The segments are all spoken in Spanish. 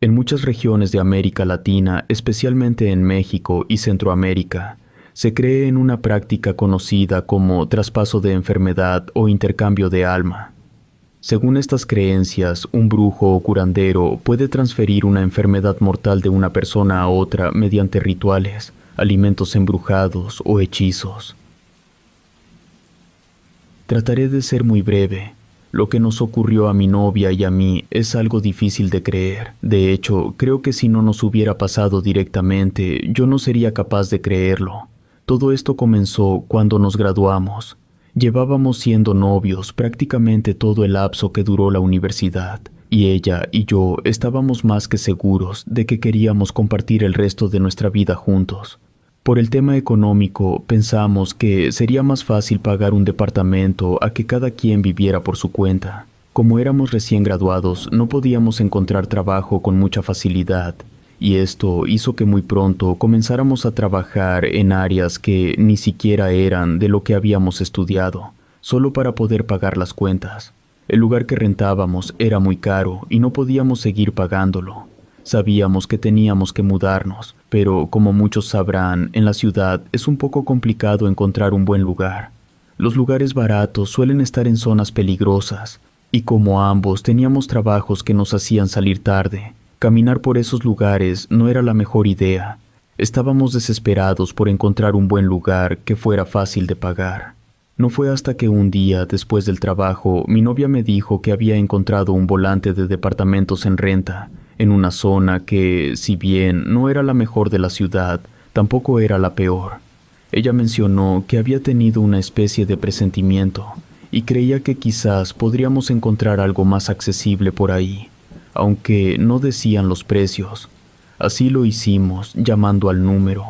En muchas regiones de América Latina, especialmente en México y Centroamérica, se cree en una práctica conocida como traspaso de enfermedad o intercambio de alma. Según estas creencias, un brujo o curandero puede transferir una enfermedad mortal de una persona a otra mediante rituales, alimentos embrujados o hechizos. Trataré de ser muy breve. Lo que nos ocurrió a mi novia y a mí es algo difícil de creer. De hecho, creo que si no nos hubiera pasado directamente, yo no sería capaz de creerlo. Todo esto comenzó cuando nos graduamos. Llevábamos siendo novios prácticamente todo el lapso que duró la universidad, y ella y yo estábamos más que seguros de que queríamos compartir el resto de nuestra vida juntos. Por el tema económico, pensamos que sería más fácil pagar un departamento a que cada quien viviera por su cuenta. Como éramos recién graduados, no podíamos encontrar trabajo con mucha facilidad, y esto hizo que muy pronto comenzáramos a trabajar en áreas que ni siquiera eran de lo que habíamos estudiado, solo para poder pagar las cuentas. El lugar que rentábamos era muy caro y no podíamos seguir pagándolo. Sabíamos que teníamos que mudarnos, pero como muchos sabrán, en la ciudad es un poco complicado encontrar un buen lugar. Los lugares baratos suelen estar en zonas peligrosas, y como ambos teníamos trabajos que nos hacían salir tarde, caminar por esos lugares no era la mejor idea. Estábamos desesperados por encontrar un buen lugar que fuera fácil de pagar. No fue hasta que un día, después del trabajo, mi novia me dijo que había encontrado un volante de departamentos en renta, en una zona que, si bien no era la mejor de la ciudad, tampoco era la peor. Ella mencionó que había tenido una especie de presentimiento y creía que quizás podríamos encontrar algo más accesible por ahí, aunque no decían los precios. Así lo hicimos, llamando al número.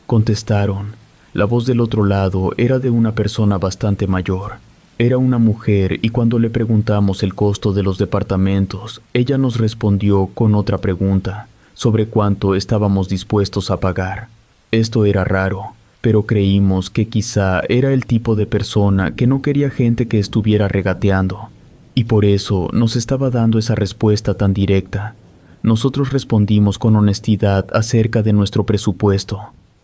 Contestaron. La voz del otro lado era de una persona bastante mayor. Era una mujer y cuando le preguntamos el costo de los departamentos, ella nos respondió con otra pregunta sobre cuánto estábamos dispuestos a pagar. Esto era raro, pero creímos que quizá era el tipo de persona que no quería gente que estuviera regateando, y por eso nos estaba dando esa respuesta tan directa. Nosotros respondimos con honestidad acerca de nuestro presupuesto,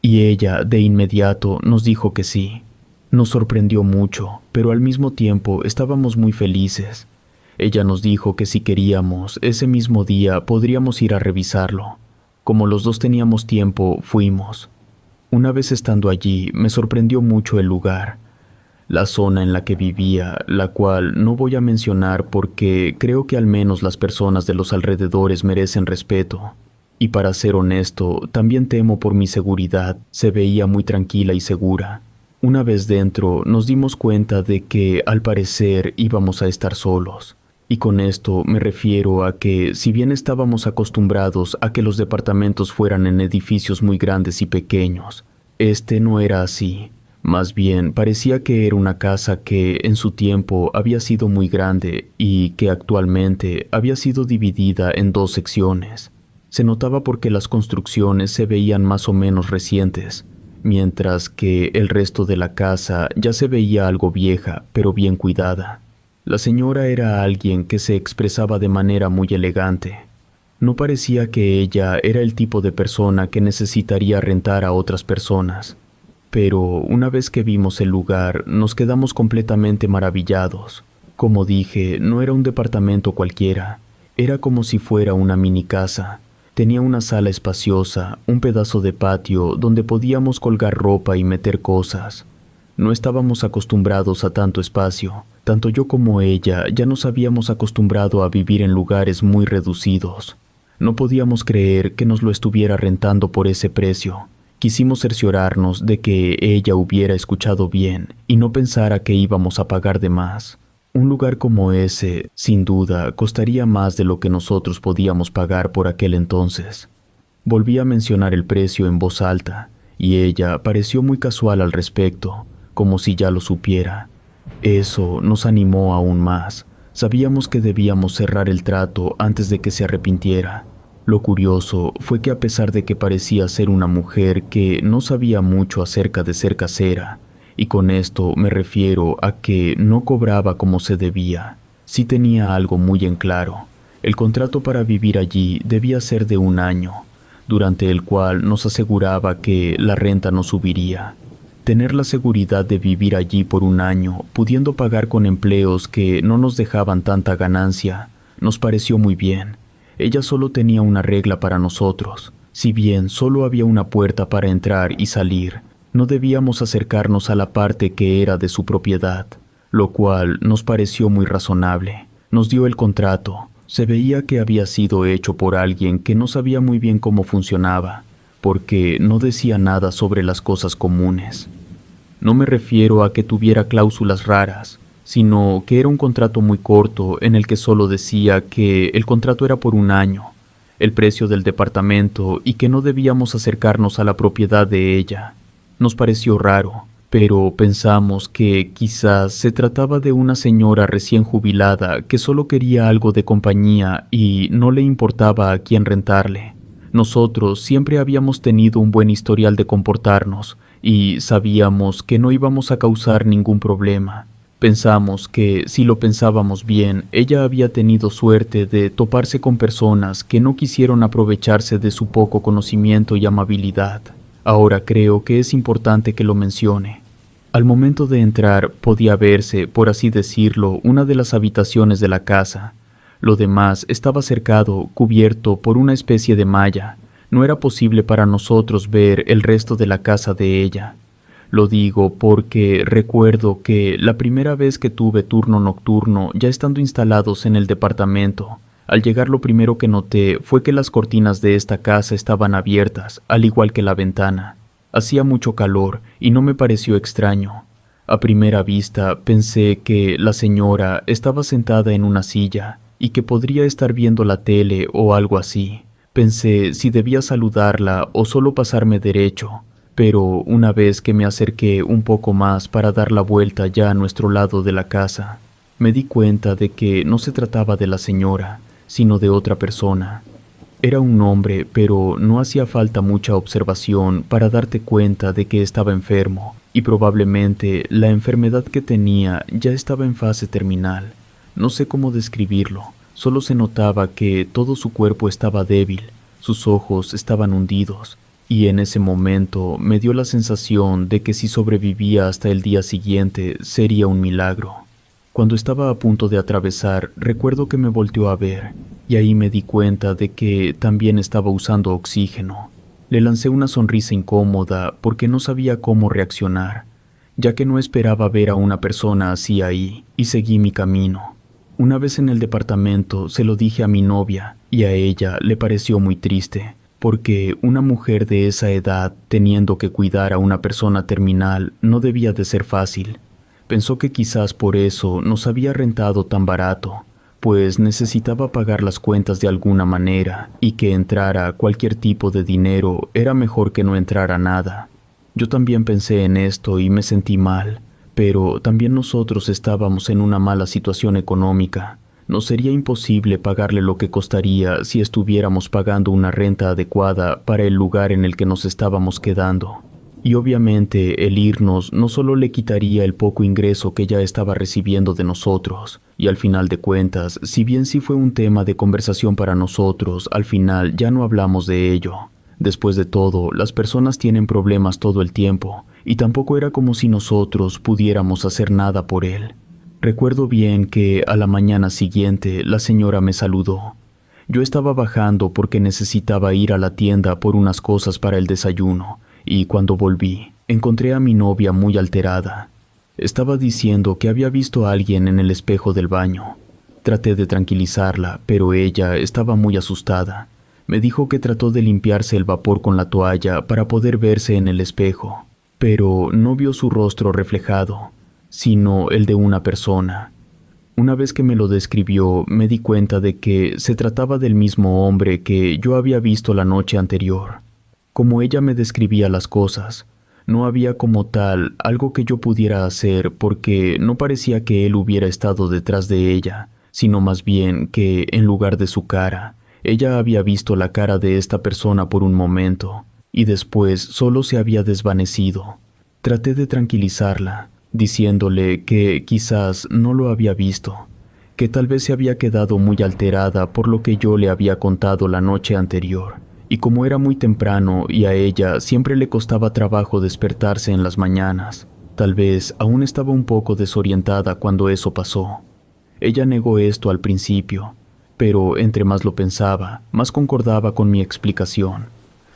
y ella de inmediato nos dijo que sí. Nos sorprendió mucho, pero al mismo tiempo estábamos muy felices. Ella nos dijo que si queríamos, ese mismo día podríamos ir a revisarlo. Como los dos teníamos tiempo, fuimos. Una vez estando allí, me sorprendió mucho el lugar. La zona en la que vivía, la cual no voy a mencionar porque creo que al menos las personas de los alrededores merecen respeto. Y para ser honesto, también temo por mi seguridad, se veía muy tranquila y segura. Una vez dentro, nos dimos cuenta de que, al parecer, íbamos a estar solos. Y con esto me refiero a que, si bien estábamos acostumbrados a que los departamentos fueran en edificios muy grandes y pequeños, este no era así. Más bien, parecía que era una casa que, en su tiempo, había sido muy grande y que actualmente había sido dividida en dos secciones. Se notaba porque las construcciones se veían más o menos recientes, mientras que el resto de la casa ya se veía algo vieja, pero bien cuidada. La señora era alguien que se expresaba de manera muy elegante. No parecía que ella era el tipo de persona que necesitaría rentar a otras personas. Pero una vez que vimos el lugar, nos quedamos completamente maravillados. Como dije, no era un departamento cualquiera. Era como si fuera una mini casa. Tenía una sala espaciosa, un pedazo de patio donde podíamos colgar ropa y meter cosas. No estábamos acostumbrados a tanto espacio. Tanto yo como ella ya nos habíamos acostumbrado a vivir en lugares muy reducidos. No podíamos creer que nos lo estuviera rentando por ese precio. Quisimos cerciorarnos de que ella hubiera escuchado bien y no pensara que íbamos a pagar de más. Un lugar como ese, sin duda, costaría más de lo que nosotros podíamos pagar por aquel entonces. Volví a mencionar el precio en voz alta, y ella pareció muy casual al respecto, como si ya lo supiera. Eso nos animó aún más. Sabíamos que debíamos cerrar el trato antes de que se arrepintiera. Lo curioso fue que a pesar de que parecía ser una mujer que no sabía mucho acerca de ser casera, y con esto me refiero a que no cobraba como se debía, sí tenía algo muy en claro, El contrato para vivir allí debía ser de 1 año, durante el cual nos aseguraba que la renta no subiría. Tener la seguridad de vivir allí por 1 año, pudiendo pagar con empleos que no nos dejaban tanta ganancia, nos pareció muy bien. Ella solo tenía una regla para nosotros. Si bien solo había una puerta para entrar y salir, no debíamos acercarnos a la parte que era de su propiedad, lo cual nos pareció muy razonable. Nos dio el contrato. Se veía que había sido hecho por alguien que no sabía muy bien cómo funcionaba, porque no decía nada sobre las cosas comunes. No me refiero a que tuviera cláusulas raras, sino que era un contrato muy corto en el que solo decía que el contrato era por 1 año, el precio del departamento y que no debíamos acercarnos a la propiedad de ella. Nos pareció raro, pero pensamos que quizás se trataba de una señora recién jubilada que solo quería algo de compañía y no le importaba a quién rentarle. Nosotros siempre habíamos tenido un buen historial de comportarnos y sabíamos que no íbamos a causar ningún problema. Pensamos que, si lo pensábamos bien, ella había tenido suerte de toparse con personas que no quisieron aprovecharse de su poco conocimiento y amabilidad. Ahora creo que es importante que lo mencione. Al momento de entrar podía verse, por así decirlo, una de las habitaciones de la casa. Lo demás estaba cercado, cubierto por una especie de malla. No era posible para nosotros ver el resto de la casa de ella. Lo digo porque recuerdo que la primera vez que tuve turno nocturno, ya estando instalados en el departamento, al llegar lo primero que noté fue que las cortinas de esta casa estaban abiertas, al igual que la ventana. Hacía mucho calor y no me pareció extraño. A primera vista pensé que la señora estaba sentada en una silla y que podría estar viendo la tele o algo así. Pensé si debía saludarla o solo pasarme derecho, pero una vez que me acerqué un poco más para dar la vuelta ya a nuestro lado de la casa, me di cuenta de que no se trataba de la señora, sino de otra persona. Era un hombre, pero no hacía falta mucha observación para darte cuenta de que estaba enfermo, y probablemente la enfermedad que tenía ya estaba en fase terminal. No sé cómo describirlo, solo se notaba que todo su cuerpo estaba débil, sus ojos estaban hundidos, y en ese momento me dio la sensación de que si sobrevivía hasta el día siguiente sería un milagro. Cuando estaba a punto de atravesar, recuerdo que me volteó a ver, y ahí me di cuenta de que también estaba usando oxígeno. Le lancé una sonrisa incómoda porque no sabía cómo reaccionar, ya que no esperaba ver a una persona así ahí, y seguí mi camino. Una vez en el departamento se lo dije a mi novia, y a ella le pareció muy triste, porque una mujer de esa edad teniendo que cuidar a una persona terminal no debía de ser fácil. Pensó que quizás por eso nos había rentado tan barato, pues necesitaba pagar las cuentas de alguna manera y que entrara cualquier tipo de dinero era mejor que no entrara nada. Yo también pensé en esto y me sentí mal, pero también nosotros estábamos en una mala situación económica. Nos sería imposible pagarle lo que costaría si estuviéramos pagando una renta adecuada para el lugar en el que nos estábamos quedando. Y obviamente el irnos no solo le quitaría el poco ingreso que ya estaba recibiendo de nosotros, y al final de cuentas, si bien sí fue un tema de conversación para nosotros, al final ya no hablamos de ello. Después de todo, las personas tienen problemas todo el tiempo, y tampoco era como si nosotros pudiéramos hacer nada por él. Recuerdo bien que a la mañana siguiente la señora me saludó. Yo estaba bajando porque necesitaba ir a la tienda por unas cosas para el desayuno, y cuando volví, encontré a mi novia muy alterada. Estaba diciendo que había visto a alguien en el espejo del baño. Traté de tranquilizarla, pero ella estaba muy asustada. Me dijo que trató de limpiarse el vapor con la toalla para poder verse en el espejo, pero no vio su rostro reflejado, sino el de una persona. Una vez que me lo describió, me di cuenta de que se trataba del mismo hombre que yo había visto la noche anterior. Como ella me describía las cosas, no había como tal algo que yo pudiera hacer porque no parecía que él hubiera estado detrás de ella, sino más bien que, en lugar de su cara, ella había visto la cara de esta persona por un momento, y después solo se había desvanecido. Traté de tranquilizarla, diciéndole que quizás no lo había visto, que tal vez se había quedado muy alterada por lo que yo le había contado la noche anterior, y como era muy temprano y a ella siempre le costaba trabajo despertarse en las mañanas, tal vez aún estaba un poco desorientada cuando eso pasó. Ella negó esto al principio, pero entre más lo pensaba, más concordaba con mi explicación.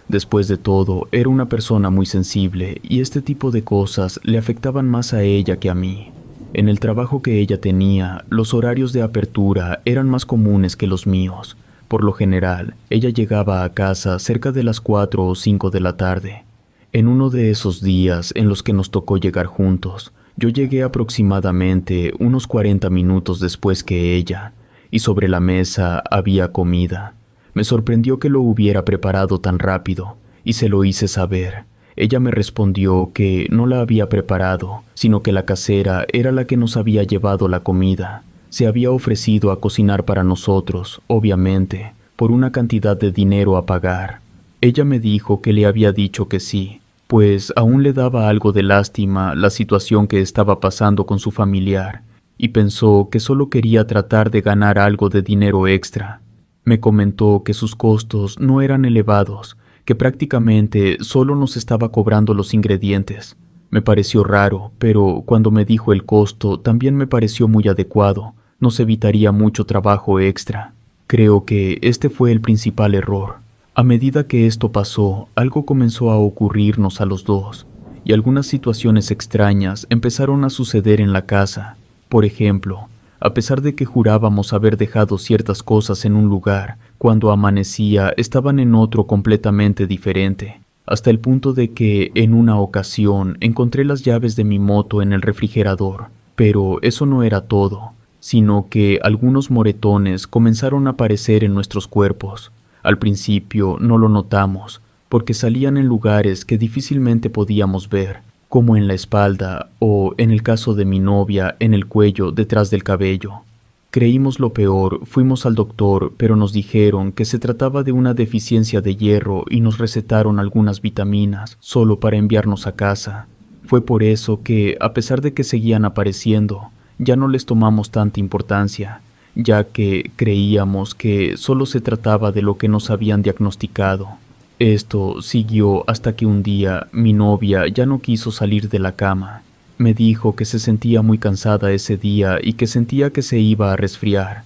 Después de todo, era una persona muy sensible y este tipo de cosas le afectaban más a ella que a mí. En el trabajo que ella tenía, los horarios de apertura eran más comunes que los míos. Por lo general, ella llegaba a casa cerca de las 4 o 5 de la tarde. En uno de esos días en los que nos tocó llegar juntos, yo llegué aproximadamente unos 40 minutos después que ella, y sobre la mesa había comida. Me sorprendió que lo hubiera preparado tan rápido, y se lo hice saber. Ella me respondió que no la había preparado, sino que la casera era la que nos había llevado la comida. Se había ofrecido a cocinar para nosotros, obviamente, por una cantidad de dinero a pagar. Ella me dijo que le había dicho que sí, pues aún le daba algo de lástima la situación que estaba pasando con su familiar, y pensó que solo quería tratar de ganar algo de dinero extra. Me comentó que sus costos no eran elevados, que prácticamente solo nos estaba cobrando los ingredientes. Me pareció raro, pero cuando me dijo el costo también me pareció muy adecuado, nos evitaría mucho trabajo extra. Creo que este fue el principal error. A medida que esto pasó, algo comenzó a ocurrirnos a los dos, y algunas situaciones extrañas empezaron a suceder en la casa. Por ejemplo, a pesar de que jurábamos haber dejado ciertas cosas en un lugar, cuando amanecía estaban en otro completamente diferente, hasta el punto de que en una ocasión encontré las llaves de mi moto en el refrigerador. Pero eso no era todo, sino que algunos moretones comenzaron a aparecer en nuestros cuerpos. Al principio no lo notamos, porque salían en lugares que difícilmente podíamos ver, como en la espalda o, en el caso de mi novia, en el cuello, detrás del cabello. Creímos lo peor, fuimos al doctor, pero nos dijeron que se trataba de una deficiencia de hierro y nos recetaron algunas vitaminas, solo para enviarnos a casa. Fue por eso que, a pesar de que seguían apareciendo, ya no les tomamos tanta importancia, ya que creíamos que solo se trataba de lo que nos habían diagnosticado. Esto siguió hasta que un día mi novia ya no quiso salir de la cama. Me dijo que se sentía muy cansada ese día y que sentía que se iba a resfriar.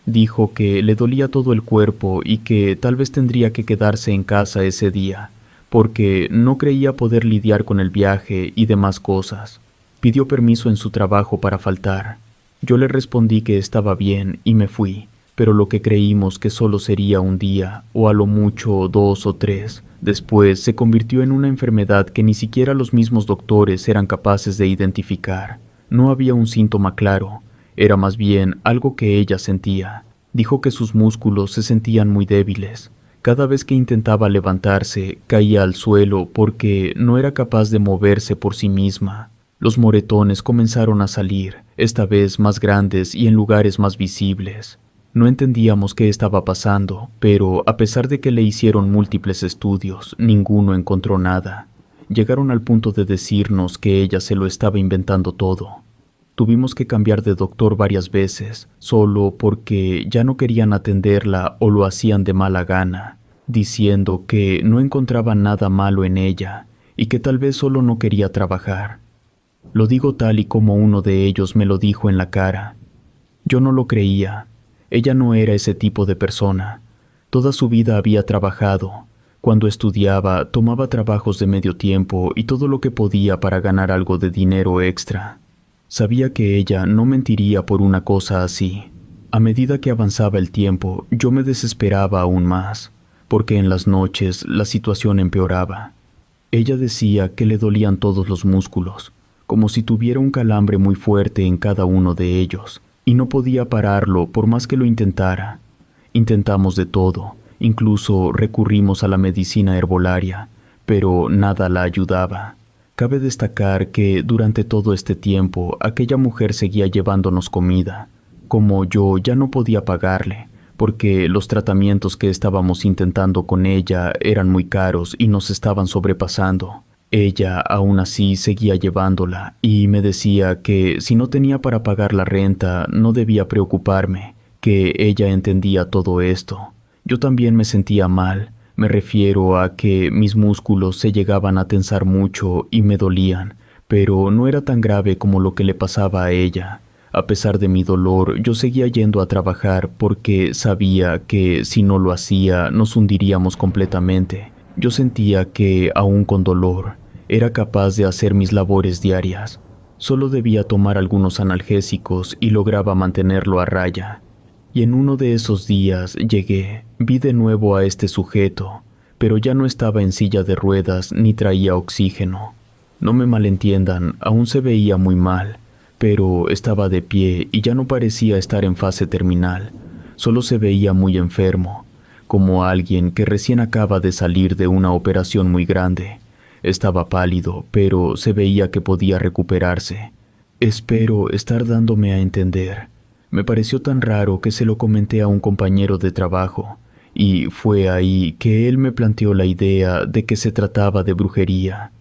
Dijo que le dolía todo el cuerpo y que tal vez tendría que quedarse en casa ese día, porque no creía poder lidiar con el viaje y demás cosas. Pidió permiso en su trabajo para faltar. Yo le respondí que estaba bien y me fui, pero lo que creímos que solo sería un día, o a lo mucho 2 o 3, después se convirtió en una enfermedad que ni siquiera los mismos doctores eran capaces de identificar. No había un síntoma claro, era más bien algo que ella sentía. Dijo que sus músculos se sentían muy débiles. Cada vez que intentaba levantarse, caía al suelo porque no era capaz de moverse por sí misma. Los moretones comenzaron a salir, esta vez más grandes y en lugares más visibles. No entendíamos qué estaba pasando, pero a pesar de que le hicieron múltiples estudios, ninguno encontró nada. Llegaron al punto de decirnos que ella se lo estaba inventando todo. Tuvimos que cambiar de doctor varias veces, solo porque ya no querían atenderla o lo hacían de mala gana, diciendo que no encontraban nada malo en ella y que tal vez solo no quería trabajar. Lo digo tal y como uno de ellos me lo dijo en la cara. Yo no lo creía. Ella no era ese tipo de persona. Toda su vida había trabajado. Cuando estudiaba, tomaba trabajos de medio tiempo y todo lo que podía para ganar algo de dinero extra. Sabía que ella no mentiría por una cosa así. A medida que avanzaba el tiempo, yo me desesperaba aún más, porque en las noches la situación empeoraba. Ella decía que le dolían todos los músculos, como si tuviera un calambre muy fuerte en cada uno de ellos, y no podía pararlo por más que lo intentara. Intentamos de todo, incluso recurrimos a la medicina herbolaria, pero nada la ayudaba. Cabe destacar que durante todo este tiempo aquella mujer seguía llevándonos comida. Como yo ya no podía pagarle, porque los tratamientos que estábamos intentando con ella eran muy caros y nos estaban sobrepasando, Ella aún así seguía llevándola y me decía que si no tenía para pagar la renta no debía preocuparme, que ella entendía todo esto. Yo también me sentía mal, me refiero a que mis músculos se llegaban a tensar mucho y me dolían, pero no era tan grave como lo que le pasaba a ella. A pesar de mi dolor, yo seguía yendo a trabajar porque sabía que si no lo hacía nos hundiríamos completamente. Yo sentía que, aún con dolor, era capaz de hacer mis labores diarias. Solo debía tomar algunos analgésicos y lograba mantenerlo a raya. Y en uno de esos días llegué, vi de nuevo a este sujeto, pero ya no estaba en silla de ruedas ni traía oxígeno. No me malentiendan, aún se veía muy mal, pero estaba de pie y ya no parecía estar en fase terminal. Solo se veía muy enfermo, como alguien que recién acaba de salir de una operación muy grande. Estaba pálido, pero se veía que podía recuperarse. Espero estar dándome a entender. Me pareció tan raro que se lo comenté a un compañero de trabajo, y fue ahí que él me planteó la idea de que se trataba de brujería.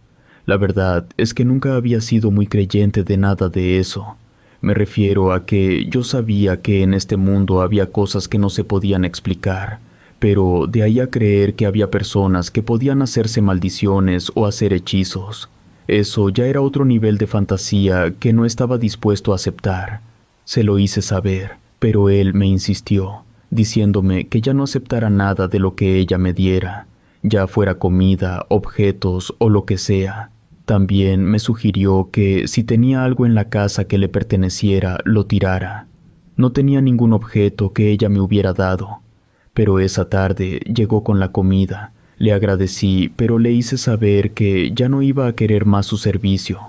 La verdad es que nunca había sido muy creyente de nada de eso. Me refiero a que yo sabía que en este mundo había cosas que no se podían explicar, pero de ahí a creer que había personas que podían hacerse maldiciones o hacer hechizos, eso ya era otro nivel de fantasía que no estaba dispuesto a aceptar. Se lo hice saber, pero él me insistió, diciéndome que ya no aceptara nada de lo que ella me diera, ya fuera comida, objetos o lo que sea. También me sugirió que si tenía algo en la casa que le perteneciera, lo tirara. No tenía ningún objeto que ella me hubiera dado, pero esa tarde llegó con la comida. Le agradecí, pero le hice saber que ya no iba a querer más su servicio.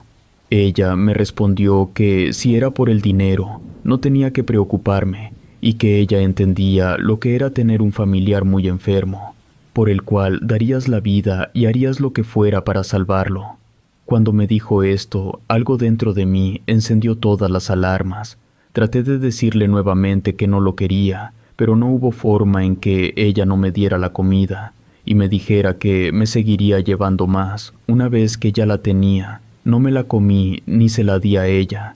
Ella me respondió que si era por el dinero, no tenía que preocuparme, y que ella entendía lo que era tener un familiar muy enfermo, por el cual darías la vida y harías lo que fuera para salvarlo. Cuando me dijo esto, algo dentro de mí encendió todas las alarmas. Traté de decirle nuevamente que no lo quería, pero no hubo forma en que ella no me diera la comida y me dijera que me seguiría llevando más. Una vez que ya la tenía, no me la comí ni se la di a ella.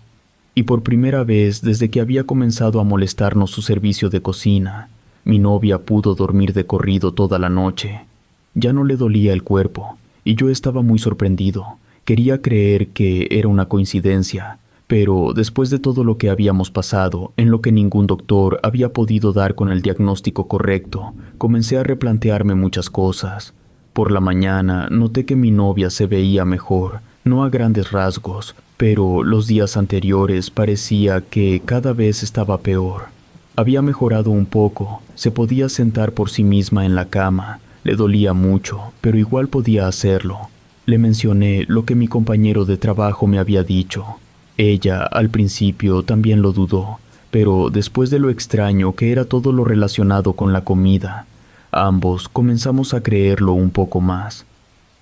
Y por primera vez desde que había comenzado a molestarnos su servicio de cocina, mi novia pudo dormir de corrido toda la noche. Ya no le dolía el cuerpo, y yo estaba muy sorprendido. Quería creer que era una coincidencia, pero después de todo lo que habíamos pasado, en lo que ningún doctor había podido dar con el diagnóstico correcto, comencé a replantearme muchas cosas. Por la mañana noté que mi novia se veía mejor, no a grandes rasgos, pero los días anteriores parecía que cada vez estaba peor. Había mejorado un poco, se podía sentar por sí misma en la cama, le dolía mucho, pero igual podía hacerlo. Le mencioné lo que mi compañero de trabajo me había dicho. Ella, al principio, también lo dudó, pero después de lo extraño que era todo lo relacionado con la comida, ambos comenzamos a creerlo un poco más.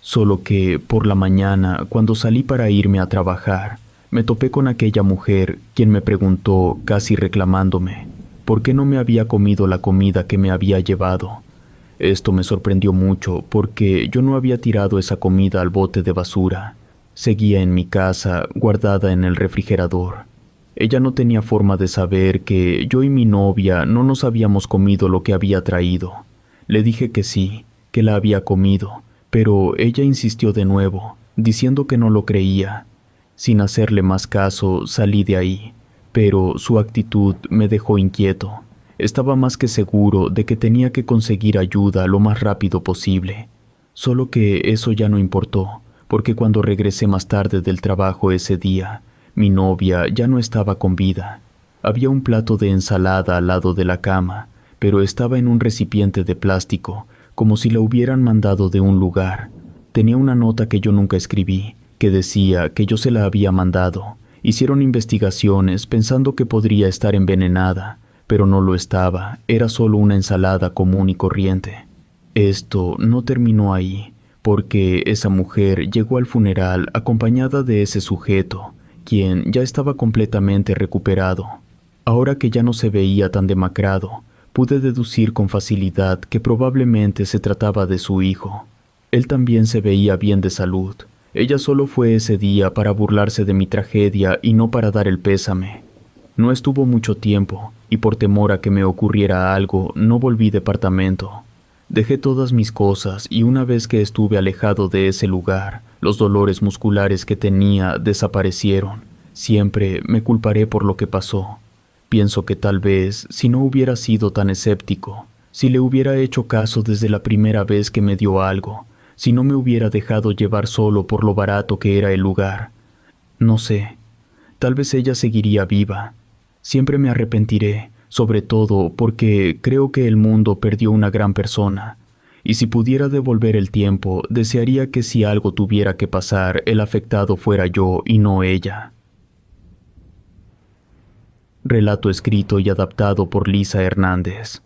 Solo que, por la mañana, cuando salí para irme a trabajar, me topé con aquella mujer, quien me preguntó, casi reclamándome, por qué no me había comido la comida que me había llevado. Esto me sorprendió mucho porque yo no había tirado esa comida al bote de basura. Seguía en mi casa, guardada en el refrigerador. Ella no tenía forma de saber que yo y mi novia no nos habíamos comido lo que había traído. Le dije que sí, que la había comido, pero ella insistió de nuevo, diciendo que no lo creía. Sin hacerle más caso, salí de ahí, pero su actitud me dejó inquieto. Estaba más que seguro de que tenía que conseguir ayuda lo más rápido posible. Solo que eso ya no importó, porque cuando regresé más tarde del trabajo ese día, mi novia ya no estaba con vida. Había un plato de ensalada al lado de la cama, pero estaba en un recipiente de plástico, como si la hubieran mandado de un lugar. Tenía una nota que yo nunca escribí, que decía que yo se la había mandado. Hicieron investigaciones pensando que podría estar envenenada, pero no lo estaba, era solo una ensalada común y corriente. Esto no terminó ahí, porque esa mujer llegó al funeral acompañada de ese sujeto, quien ya estaba completamente recuperado. Ahora que ya no se veía tan demacrado, pude deducir con facilidad que probablemente se trataba de su hijo. Él también se veía bien de salud, Ella solo fue ese día para burlarse de mi tragedia y no para dar el pésame. No estuvo mucho tiempo, y por temor a que me ocurriera algo, no volví departamento. Dejé todas mis cosas y una vez que estuve alejado de ese lugar, los dolores musculares que tenía desaparecieron. Siempre me culparé por lo que pasó. Pienso que tal vez, si no hubiera sido tan escéptico, si le hubiera hecho caso desde la primera vez que me dio algo, si no me hubiera dejado llevar solo por lo barato que era el lugar, no sé, tal vez ella seguiría viva. Siempre me arrepentiré, sobre todo porque creo que el mundo perdió una gran persona. Y si pudiera devolver el tiempo, desearía que si algo tuviera que pasar, el afectado fuera yo y no ella. Relato escrito y adaptado por Lisa Hernández.